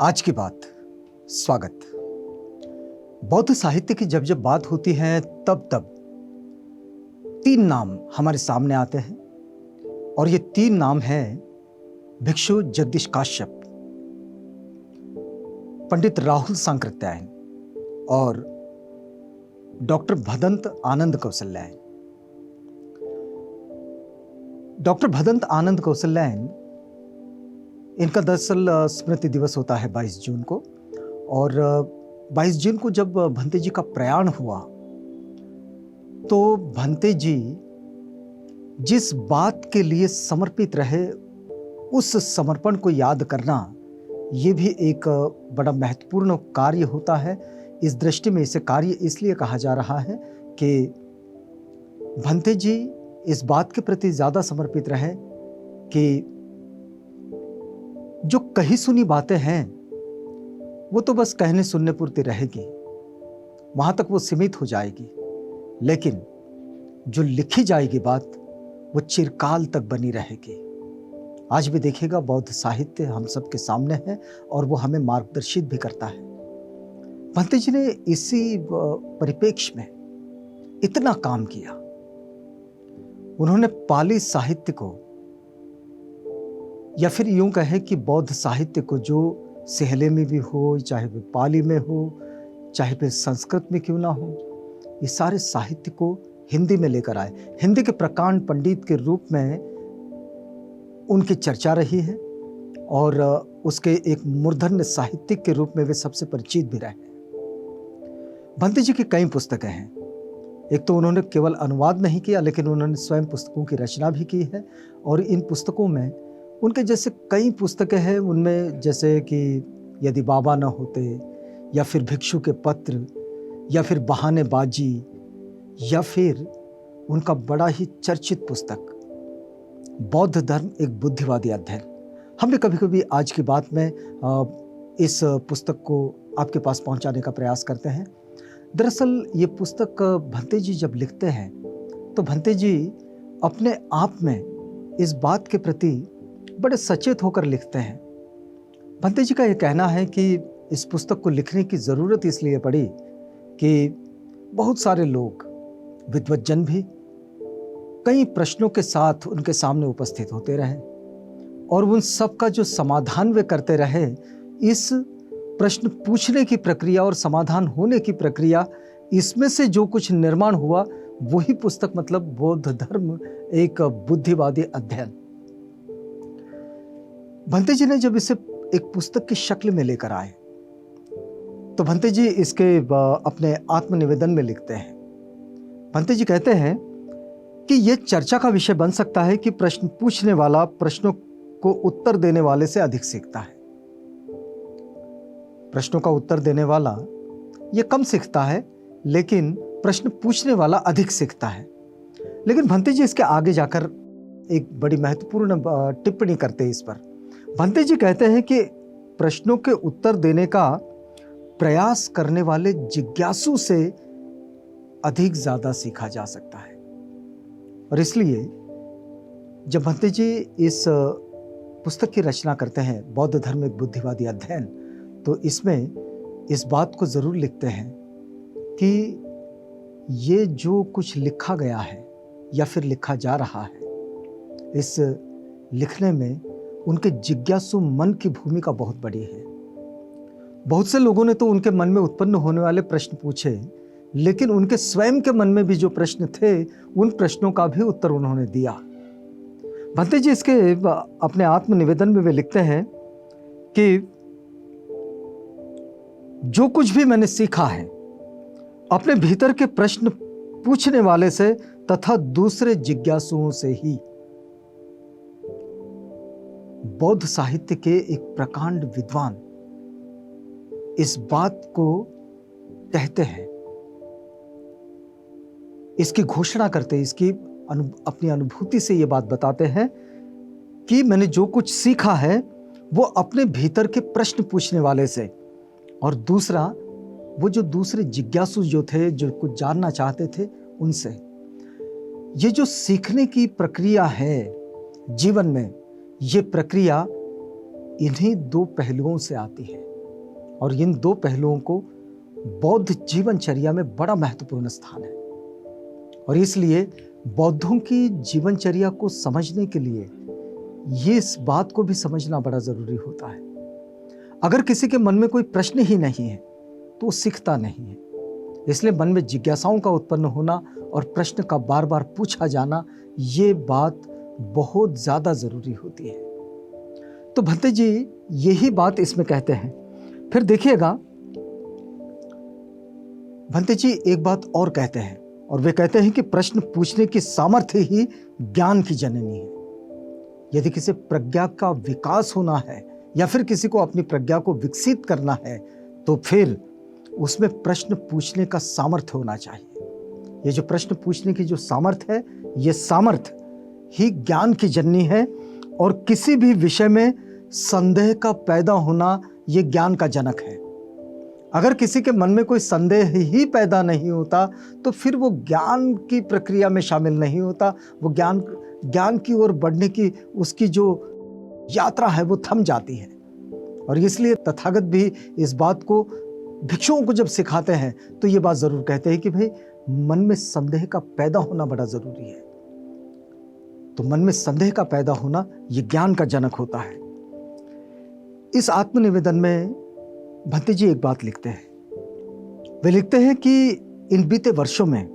आज की बात। स्वागत। बौद्ध साहित्य की जब जब बात होती है तब तब तीन नाम हमारे सामने आते हैं और ये तीन नाम हैं भिक्षु जगदीश काश्यप, पंडित राहुल सांकृत्यायन और डॉक्टर भदंत आनंद कौशल्यायन। डॉक्टर भदंत आनंद कौशल्यायन, इनका दरअसल स्मृति दिवस होता है 22 जून को, और 22 जून को जब भंते जी का प्रयाण हुआ तो भंते जी जिस बात के लिए समर्पित रहे उस समर्पण को याद करना ये भी एक बड़ा महत्वपूर्ण कार्य होता है। इस दृष्टि में इसे कार्य इसलिए कहा जा रहा है कि भंते जी इस बात के प्रति ज़्यादा समर्पित रहे कि जो कही सुनी बातें हैं वो तो बस कहने सुनने पूर्ति रहेगी, वहां तक वो सीमित हो जाएगी, लेकिन जो लिखी जाएगी बात वो चिरकाल तक बनी रहेगी। आज भी देखिएगा बौद्ध साहित्य हम सबके सामने है और वो हमें मार्गदर्शित भी करता है। भंते जी ने इसी परिप्रेक्ष्य में इतना काम किया। उन्होंने पाली साहित्य को, या फिर यूं कहें कि बौद्ध साहित्य को, जो सहले में भी हो, चाहे वह पाली में हो, चाहे फिर संस्कृत में क्यों ना हो, ये सारे साहित्य को हिंदी में लेकर आए। हिंदी के प्रकांड पंडित के रूप में उनकी चर्चा रही है और उसके एक मूर्धन्य साहित्यिक के रूप में वे सबसे परिचित भी रहे। भंते जी की कई पुस्तकें हैं। एक तो उन्होंने केवल अनुवाद नहीं किया, लेकिन उन्होंने स्वयं पुस्तकों की रचना भी की है और इन पुस्तकों में उनके जैसे कई पुस्तकें हैं। उनमें जैसे कि यदि बाबा न होते, या फिर भिक्षु के पत्र, या फिर बहानेबाजी, या फिर उनका बड़ा ही चर्चित पुस्तक बौद्ध धर्म एक बुद्धिवादी अध्ययन। हम भी कभी कभी आज की बात में इस पुस्तक को आपके पास पहुंचाने का प्रयास करते हैं। दरअसल ये पुस्तक भंते जी जब लिखते हैं तो भंते जी अपने आप में इस बात के प्रति बड़े सचेत होकर लिखते हैं। भंते जी का ये कहना है कि इस पुस्तक को लिखने की ज़रूरत इसलिए पड़ी कि बहुत सारे लोग, विद्वज्जन भी, कई प्रश्नों के साथ उनके सामने उपस्थित होते रहे और उन सब का जो समाधान वे करते रहे, इस प्रश्न पूछने की प्रक्रिया और समाधान होने की प्रक्रिया, इसमें से जो कुछ निर्माण हुआ वही पुस्तक, मतलब बौद्ध धर्म एक बुद्धिवादी अध्ययन। भंते जी ने जब इसे एक पुस्तक की शक्ल में लेकर आए तो भंते जी इसके अपने आत्मनिवेदन में लिखते हैं। भंते जी कहते हैं कि यह चर्चा का विषय बन सकता है कि प्रश्न पूछने वाला प्रश्नों को उत्तर देने वाले से अधिक सीखता है। प्रश्नों का उत्तर देने वाला यह कम सीखता है, लेकिन प्रश्न पूछने वाला अधिक सीखता है। लेकिन भंते जी इसके आगे जाकर एक बड़ी महत्वपूर्ण टिप्पणी करते हैं इस पर। भंते जी कहते हैं कि प्रश्नों के उत्तर देने का प्रयास करने वाले जिज्ञासु से अधिक ज्यादा सीखा जा सकता है। और इसलिए जब भंते जी इस पुस्तक की रचना करते हैं, बौद्ध धर्म एक बुद्धिवादी अध्ययन, तो इसमें इस बात को जरूर लिखते हैं कि ये जो कुछ लिखा गया है या फिर लिखा जा रहा है, इस लिखने में उनके जिज्ञासु मन की भूमिका बहुत बड़ी है। बहुत से लोगों ने तो उनके मन में उत्पन्न होने वाले प्रश्न पूछे, लेकिन उनके स्वयं के मन में भी जो प्रश्न थे उन प्रश्नों का भी उत्तर उन्होंने दिया। भंते जी इसके अपने आत्मनिवेदन में वे लिखते हैं कि जो कुछ भी मैंने सीखा है अपने भीतर के प्रश्न पूछने वाले से तथा दूसरे जिज्ञासुओं से ही। बौद्ध साहित्य के एक प्रकांड विद्वान इस बात को कहते हैं, इसकी घोषणा करते, इसकी अपनी अनुभूति से ये बात बताते हैं कि मैंने जो कुछ सीखा है वो अपने भीतर के प्रश्न पूछने वाले से, और दूसरा वो जो दूसरे जिज्ञासु जो थे, जो कुछ जानना चाहते थे, उनसे। ये जो सीखने की प्रक्रिया है जीवन में, ये प्रक्रिया इन्हीं दो पहलुओं से आती है। और इन दो पहलुओं को बौद्ध जीवनचर्या में बड़ा महत्वपूर्ण स्थान है। और इसलिए बौद्धों की जीवनचर्या को समझने के लिए ये इस बात को भी समझना बड़ा जरूरी होता है। अगर किसी के मन में कोई प्रश्न ही नहीं है तो वो सीखता नहीं है। इसलिए मन में जिज्ञासाओं का उत्पन्न होना और प्रश्न का बार बार पूछा जाना, ये बात बहुत ज्यादा जरूरी होती है। तो भंते जी यही बात इसमें कहते हैं। फिर देखिएगा भंते जी एक बात और कहते हैं, और वे कहते हैं कि प्रश्न पूछने की सामर्थ्य ही ज्ञान की जननी है। यदि किसी प्रज्ञा का विकास होना है या फिर किसी को अपनी प्रज्ञा को विकसित करना है तो फिर उसमें प्रश्न पूछने का सामर्थ्य होना चाहिए। ये जो प्रश्न पूछने की जो सामर्थ्य है, ये सामर्थ्य ही ज्ञान की जननी है। और किसी भी विषय में संदेह का पैदा होना ये ज्ञान का जनक है। अगर किसी के मन में कोई संदेह ही पैदा नहीं होता तो फिर वो ज्ञान की प्रक्रिया में शामिल नहीं होता। वो ज्ञान की ओर बढ़ने की उसकी जो यात्रा है वो थम जाती है। और इसलिए तथागत भी इस बात को भिक्षुओं को जब सिखाते हैं तो ये बात जरूर कहते हैं कि भाई मन में संदेह का पैदा होना बड़ा जरूरी है। तो मन में संदेह का पैदा होना ये ज्ञान का जनक होता है। इस आत्मनिवेदन में भंते जी एक बात लिखते हैं। वे लिखते हैं कि इन बीते वर्षों में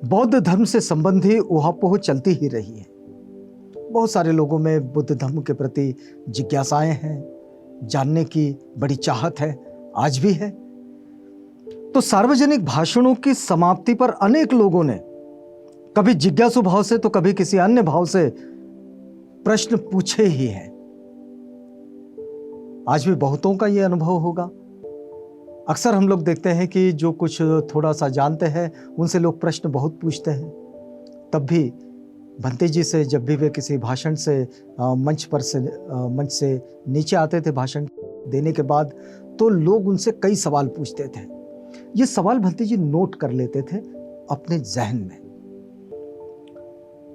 बौद्ध धर्म से संबंधी ऊहापोह चलती ही रही है। बहुत सारे लोगों में बुद्ध धर्म के प्रति जिज्ञासाएं हैं, जानने की बड़ी चाहत है, आज भी है। तो सार्वजनिक भाषणों की समाप्ति पर अनेक लोगों ने कभी जिज्ञासु भाव से तो कभी किसी अन्य भाव से प्रश्न पूछे ही हैं। आज भी बहुतों का यह अनुभव होगा। अक्सर हम लोग देखते हैं कि जो कुछ थोड़ा सा जानते हैं उनसे लोग प्रश्न बहुत पूछते हैं। तब भी भंते जी से जब भी वे किसी भाषण से मंच से नीचे आते थे भाषण देने के बाद, तो लोग उनसे कई सवाल पूछते थे। ये सवाल भंते जी नोट कर लेते थे अपने जहन में।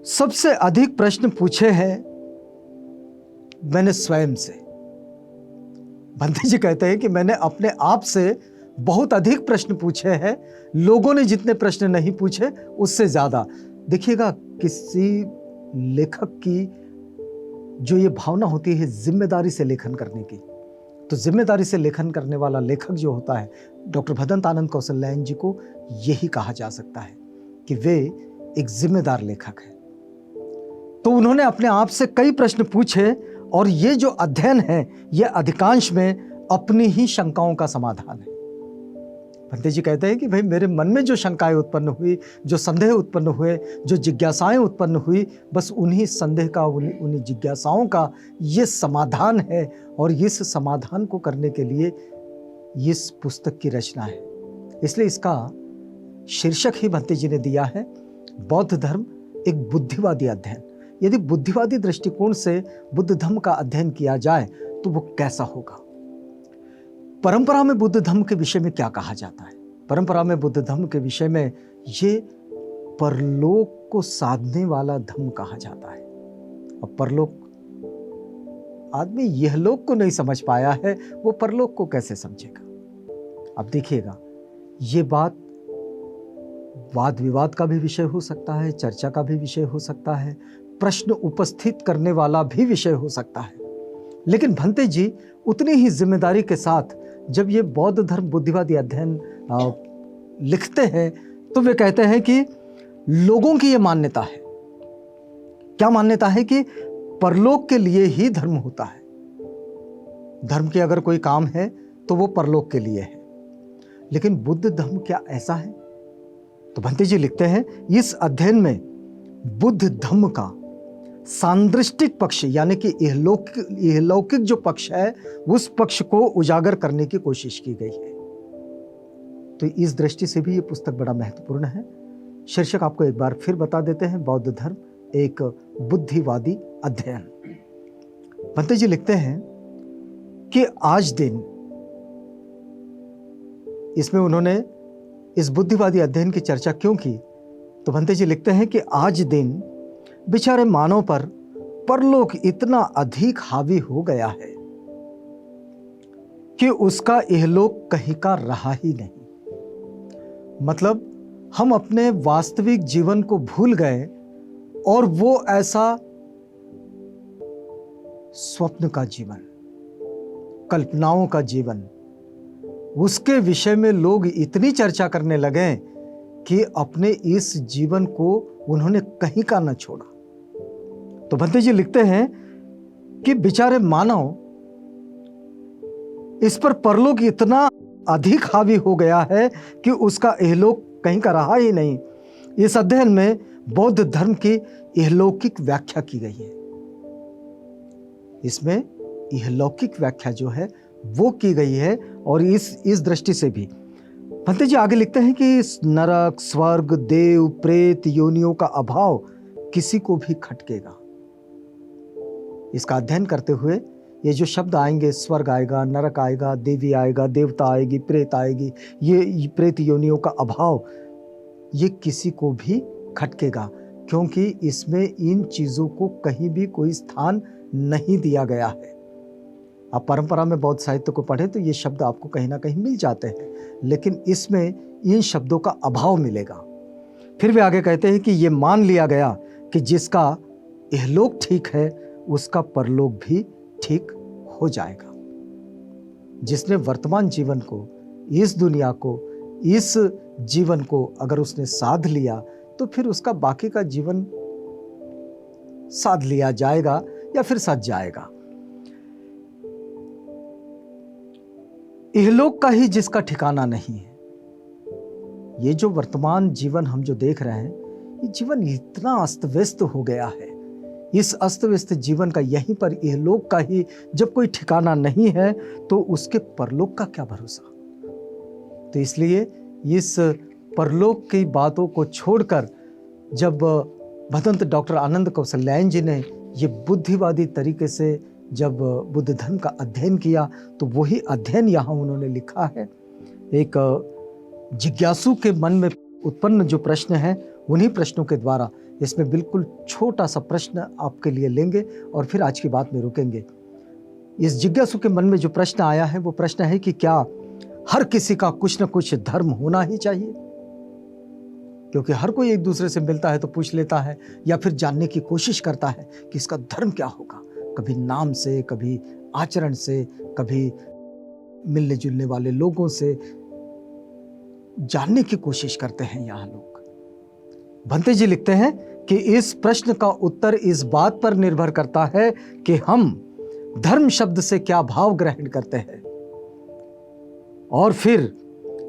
सबसे अधिक प्रश्न पूछे हैं मैंने स्वयं से। भंते जी कहते हैं कि मैंने अपने आप से बहुत अधिक प्रश्न पूछे हैं। लोगों ने जितने प्रश्न नहीं पूछे उससे ज्यादा। देखिएगा किसी लेखक की जो ये भावना होती है जिम्मेदारी से लेखन करने की, तो जिम्मेदारी से लेखन करने वाला लेखक जो होता है, डॉक्टर भदंत आनंद कौशल्यायन जी को यही कहा जा सकता है कि वे एक जिम्मेदार लेखक है। तो उन्होंने अपने आप से कई प्रश्न पूछे और ये जो अध्ययन है ये अधिकांश में अपनी ही शंकाओं का समाधान है। भंते जी कहते हैं कि भाई मेरे मन में जो शंकाएं उत्पन्न हुई, जो संदेह उत्पन्न हुए, जो जिज्ञासाएं उत्पन्न हुई, बस उन्हीं संदेह का, उन्हीं जिज्ञासाओं का ये समाधान है। और इस समाधान को करने के लिए इस पुस्तक की रचना है। इसलिए इसका शीर्षक ही भंते जी ने दिया है, बौद्ध धर्म एक बुद्धिवादी अध्ययन। यदि बुद्धिवादी दृष्टिकोण से बुद्ध धर्म का अध्ययन किया जाए तो वो कैसा होगा। परंपरा में बुद्ध धर्म के विषय में क्या कहा जाता है? परंपरा में बुद्ध धर्म के विषय में ये परलोक को साधने वाला धर्म कहा जाता है। अब परलोक, आदमी यह लोक को नहीं समझ पाया है, वो परलोक को कैसे समझेगा। अब देखिएगा ये बात वाद विवाद का भी विषय हो सकता है, चर्चा का भी विषय हो सकता है, प्रश्न उपस्थित करने वाला भी विषय हो सकता है। लेकिन भंते जी उतनी ही जिम्मेदारी के साथ जब ये बौद्ध धर्म बुद्धिवादी अध्ययन लिखते हैं तो वे कहते हैं कि लोगों की ये मान्यता है। क्या मान्यता है? कि परलोक के लिए ही धर्म होता है। धर्म के अगर कोई काम है तो वो परलोक के लिए है। लेकिन बुद्ध धर्म क्या ऐसा है? तो भंते जी लिखते हैं, इस अध्ययन में बुद्ध धर्म का सांदृष्टिक पक्ष यानी कि इहलौकिक जो पक्ष है उस पक्ष को उजागर करने की कोशिश की गई है। तो इस दृष्टि से भी ये पुस्तक बड़ा महत्वपूर्ण है। शीर्षक आपको एक बार फिर बता देते हैं, बौद्ध धर्म एक बुद्धिवादी अध्ययन। भंते जी लिखते हैं कि आज दिन, इसमें उन्होंने इस बुद्धिवादी अध्ययन की चर्चा क्यों की, तो भंते जी लिखते हैं कि आज दिन बेचारे मानव पर परलोक इतना अधिक हावी हो गया है कि उसका इहलोक कहीं का रहा ही नहीं। मतलब हम अपने वास्तविक जीवन को भूल गए और वो ऐसा स्वप्न का जीवन, कल्पनाओं का जीवन, उसके विषय में लोग इतनी चर्चा करने लगे कि अपने इस जीवन को उन्होंने कहीं का न छोड़ा। तो भंते जी लिखते हैं कि बेचारे मानव इस पर परलोक इतना अधिक हावी हो गया है कि उसका इहलोक कहीं का रहा ही नहीं। इस अध्ययन में बौद्ध धर्म की इहलौकिक व्याख्या की गई है। इसमें इहलौकिक व्याख्या जो है वो की गई है और इस दृष्टि से भी भंते जी आगे लिखते हैं कि नरक, स्वर्ग, देव, प्रेत योनियों का अभाव किसी को भी खटकेगा। इसका अध्ययन करते हुए ये जो शब्द आएंगे, स्वर्ग आएगा, नरक आएगा, देवी आएगा, देवता आएगी, प्रेत आएगी, ये प्रेत योनियों का अभाव, ये किसी को भी खटकेगा, क्योंकि इसमें इन चीज़ों को कहीं भी कोई स्थान नहीं दिया गया है। आप परंपरा में बौद्ध साहित्य को पढ़ें तो ये शब्द आपको कहीं ना कहीं मिल जाते हैं, लेकिन इसमें इन शब्दों का अभाव मिलेगा। फिर वे आगे कहते हैं कि ये मान लिया गया कि जिसका इहलोक ठीक है उसका परलोक भी ठीक हो जाएगा। जिसने वर्तमान जीवन को, इस दुनिया को, इस जीवन को अगर उसने साध लिया तो फिर उसका बाकी का जीवन साध लिया जाएगा या फिर सज जाएगा। इहलोक का ही जिसका ठिकाना नहीं है। ये जो वर्तमान जीवन हम जो देख रहे हैं, ये जीवन इतना अस्त व्यस्त हो गया है। इस अस्त व्यस्त जीवन का यहीं पर इहलोक का ही जब कोई ठिकाना नहीं है तो उसके परलोक का क्या भरोसा। तो इसलिए इस परलोक की बातों को छोड़कर जब भदंत डॉक्टर आनंद कौशल्यायन जी ने ये बुद्धिवादी तरीके से जब बुद्ध धर्म का अध्ययन किया तो वही अध्ययन यहाँ उन्होंने लिखा है। एक जिज्ञासु के मन में उत्पन्न जो प्रश्न है, उन्हीं प्रश्नों के द्वारा इसमें बिल्कुल छोटा सा प्रश्न आपके लिए लेंगे और फिर आज की बात में रुकेंगे। इस जिज्ञासु के मन में जो प्रश्न आया है वो प्रश्न है कि क्या हर किसी का कुछ न कुछ धर्म होना ही चाहिए? क्योंकि हर कोई एक दूसरे से मिलता है तो पूछ लेता है या फिर जानने की कोशिश करता है कि इसका धर्म क्या होगा। कभी नाम से, कभी आचरण से, कभी मिलने जुलने वाले लोगों से जानने की कोशिश करते हैं यहाँ लोग। भंते जी लिखते हैं कि इस प्रश्न का उत्तर इस बात पर निर्भर करता है कि हम धर्म शब्द से क्या भाव ग्रहण करते हैं और फिर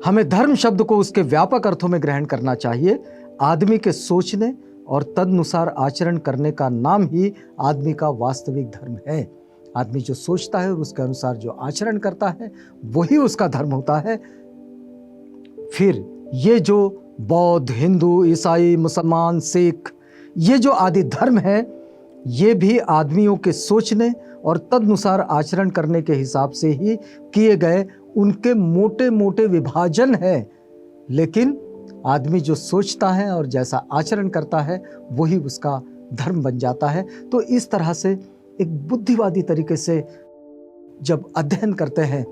हमें धर्म शब्द को उसके व्यापक अर्थों में ग्रहण करना चाहिए। आदमी के सोचने और तदनुसार आचरण करने का नाम ही आदमी का वास्तविक धर्म है। आदमी जो सोचता है और उसके अनुसार जो आचरण करता है वही उसका धर्म होता है। फिर ये जो बौद्ध, हिंदू, ईसाई, मुसलमान, सिख, ये जो आदि धर्म है, ये भी आदमियों के सोचने और तदनुसार आचरण करने के हिसाब से ही किए गए उनके मोटे मोटे विभाजन है। लेकिन आदमी जो सोचता है और जैसा आचरण करता है वही उसका धर्म बन जाता है। तो इस तरह से एक बुद्धिवादी तरीके से जब अध्ययन करते हैं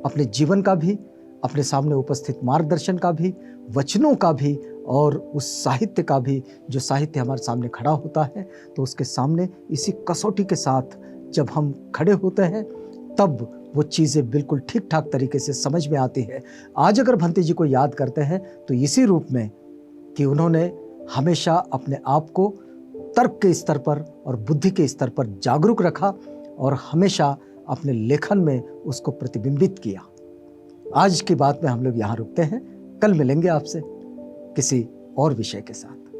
अपने जीवन का भी, अपने सामने उपस्थित मार्गदर्शन का भी, वचनों का भी और उस साहित्य का भी, जो साहित्य हमारे सामने खड़ा होता है, तो उसके सामने इसी कसौटी के साथ जब हम खड़े होते हैं तब वो चीज़ें बिल्कुल ठीक ठाक तरीके से समझ में आती है। आज अगर भंते जी को याद करते हैं तो इसी रूप में कि उन्होंने हमेशा अपने आप को तर्क के स्तर पर और बुद्धि के स्तर पर जागरूक रखा और हमेशा अपने लेखन में उसको प्रतिबिंबित किया। आज की बात में हम लोग यहाँ रुकते हैं। कल मिलेंगे आपसे किसी और विषय के साथ।